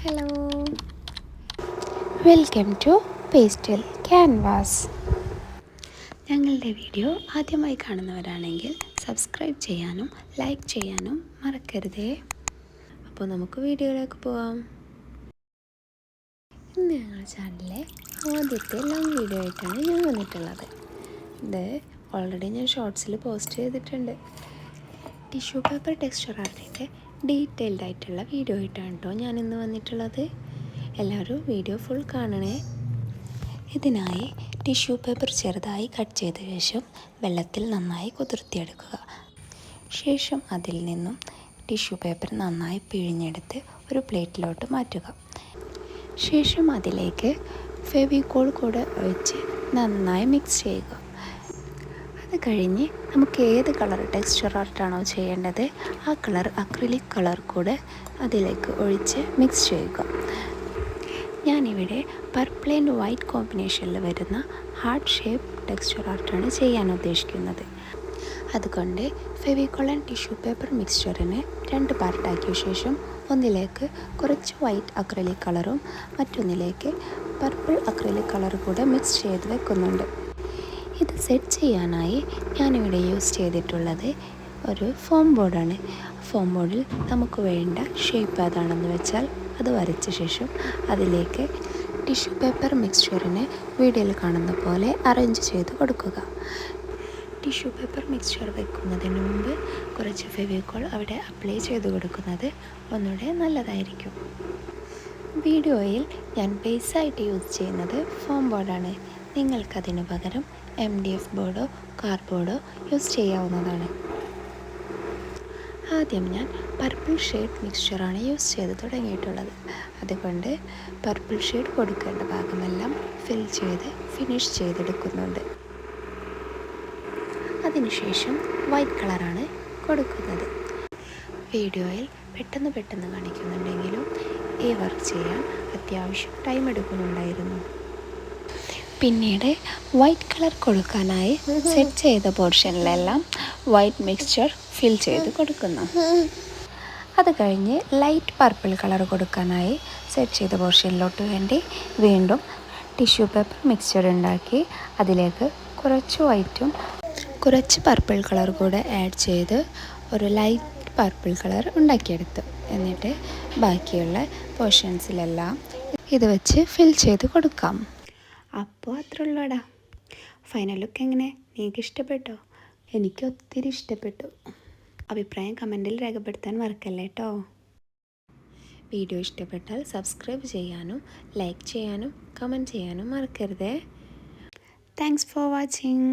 Hello, welcome to pastel canvas. ഞങ്ങളുടെ video ആദ്യമായി കാണുന്നവരാണെങ്കിൽ സബ്സ്ക്രൈബ് ചെയ്യാനും ലൈക്ക് ചെയ്യാനും മറക്കരുതേ. അപ്പോൾ നമുക്ക് വീഡിയോയിലേക്ക് പോവാം. ഇന്ന് ഞങ്ങളുടെ ചാനലിലെ ആദ്യത്തെ ലോങ് വീഡിയോ ആയിട്ടാണ് ഞാൻ വന്നിട്ടുള്ളത്. ഇത് ഓൾറെഡി ഞാൻ ഷോർട്സിൽ പോസ്റ്റ് ചെയ്തിട്ടുണ്ട്. ടിഷ്യൂ പേപ്പർ ടെക്സ്ചർ ആർട്ടിൻ്റെ ഡീറ്റെയിൽഡ് ആയിട്ടുള്ള വീഡിയോ ആയിട്ടാണ് കേട്ടോ ഞാനിന്ന് വന്നിട്ടുള്ളത്. എല്ലാവരും വീഡിയോ ഫുൾ കാണണേ. ഇതിനായി ടിഷ്യൂ പേപ്പർ ചെറുതായി കട്ട് ചെയ്ത ശേഷം വെള്ളത്തിൽ നന്നായി കുതിർത്തിയെടുക്കുക. ശേഷം അതിൽ നിന്നും ടിഷ്യൂ പേപ്പർ നന്നായി പിഴിഞ്ഞെടുത്ത് ഒരു പ്ലേറ്റിലോട്ട് മാറ്റുക. ശേഷം അതിലേക്ക് ഫെവിക്കോൾ കൂടെ ഒഴിച്ച് നന്നായി മിക്സ് ചെയ്യുക. അത് കഴിഞ്ഞ് നമുക്ക് ഏത് കളർ ടെക്സ്ചർ ആർട്ടാണോ ചെയ്യേണ്ടത് ആ കളർ അക്രിലിക് കളർ കൂടെ അതിലേക്ക് ഒഴിച്ച് മിക്സ് ചെയ്യുക. ഞാനിവിടെ പർപ്പിൾ ആൻഡ് വൈറ്റ് കോമ്പിനേഷനിൽ വരുന്ന ഹാർട്ട് ഷേപ്പ് ടെക്സ്ചർ ആർട്ടാണ് ചെയ്യാൻ ഉദ്ദേശിക്കുന്നത്. അതുകൊണ്ട് ഫെവിക്കോൾ ആൻഡ് ടിഷ്യൂ പേപ്പർ മിക്സ്ചറിനെ 2 പാർട്ടാക്കിയ ശേഷം ഒന്നിലേക്ക് കുറച്ച് വൈറ്റ് അക്രിലിക് കളറും മറ്റൊന്നിലേക്ക് പർപ്പിൾ അക്രിലിക് കളർ കൂടെ മിക്സ് ചെയ്ത് വെക്കുന്നുണ്ട്. ഇത് സെറ്റ് ചെയ്യാനായി ഞാനിവിടെ യൂസ് ചെയ്തിട്ടുള്ളത് ഒരു ഫോം ബോർഡാണ്. ഫോം ബോർഡിൽ നമുക്ക് വേണ്ട ഷേപ്പ് ഏതാണെന്ന് വെച്ചാൽ അത് വരച്ച ശേഷം അതിലേക്ക് ടിഷ്യൂ പേപ്പർ മിക്സ്ചറിനെ വീഡിയോയിൽ കാണുന്ന പോലെ അറേഞ്ച് ചെയ്ത് കൊടുക്കുക. ടിഷ്യൂ പേപ്പർ മിക്സ്ചർ വെക്കുന്നതിന് മുമ്പ് കുറച്ച് ഫെവിക്കോൾ അവിടെ അപ്ലൈ ചെയ്ത് കൊടുക്കുന്നത് ഒന്നുകൂടെ നല്ലതായിരിക്കും. വീഡിയോയിൽ ഞാൻ ബേസായിട്ട് യൂസ് ചെയ്യുന്നത് ഫോം ബോർഡാണ്. നിങ്ങൾക്കതിന് പകരം MDF ബോർഡോ കാർഡ്ബോർഡോ യൂസ് ചെയ്യാവുന്നതാണ്. ആദ്യം ഞാൻ പർപ്പിൾ ഷെയ്ഡ് മിക്സ്ചറാണ് യൂസ് ചെയ്ത് തുടങ്ങിയിട്ടുള്ളത്. അതുകൊണ്ട് പർപ്പിൾ ഷെയ്ഡ് കൊടുക്കേണ്ട ഭാഗമെല്ലാം ഫിൽ ചെയ്ത് ഫിനിഷ് ചെയ്തെടുക്കുന്നുണ്ട്. അതിനുശേഷം വൈറ്റ് കളറാണ് കൊടുക്കുന്നത്. വീഡിയോയിൽ പെട്ടെന്ന് കാണിക്കുന്നുണ്ടെങ്കിലും ഈ വർക്ക് ചെയ്യാൻ അത്യാവശ്യം ടൈം എടുക്കുന്നുണ്ടായിരുന്നു. പിന്നീട് വൈറ്റ് കളർ കൊടുക്കാനായി സെറ്റ് ചെയ്ത പോർഷനിലെല്ലാം വൈറ്റ് മിക്സ്ചർ ഫിൽ ചെയ്ത് കൊടുക്കുന്നു. അത് കഴിഞ്ഞ് ലൈറ്റ് പർപ്പിൾ കളർ കൊടുക്കാനായി സെറ്റ് ചെയ്ത പോർഷനിലോട്ട് വേണ്ടി വീണ്ടും ടിഷ്യൂ പേപ്പർ മിക്സ്ചർ ഉണ്ടാക്കി അതിലേക്ക് കുറച്ച് വൈറ്റും കുറച്ച് പർപ്പിൾ കളർ കൂടെ ആഡ് ചെയ്ത് ഒരു ലൈറ്റ് പർപ്പിൾ കളർ ഉണ്ടാക്കിയെടുത്തു. എന്നിട്ട് ബാക്കിയുള്ള പോർഷൻസിലെല്ലാം ഇത് വെച്ച് ഫിൽ ചെയ്ത് കൊടുക്കാം. അപ്പോൾ അത്ര ഉള്ളൂടാ. ഫൈനൽ ലുക്ക് എങ്ങനെ? നിങ്ങൾക്ക് ഇഷ്ടപ്പെട്ടോ? എനിക്ക് ഒത്തിരി ഇഷ്ടപ്പെട്ടു. അഭിപ്രായം കമൻറ്റിൽ രേഖപ്പെടുത്താൻ മറക്കല്ലേ കേട്ടോ. വീഡിയോ ഇഷ്ടപ്പെട്ടാൽ സബ്സ്ക്രൈബ് ചെയ്യാനും ലൈക്ക് ചെയ്യാനും കമൻറ്റ് ചെയ്യാനും മറക്കരുതേ. Thanks for watching.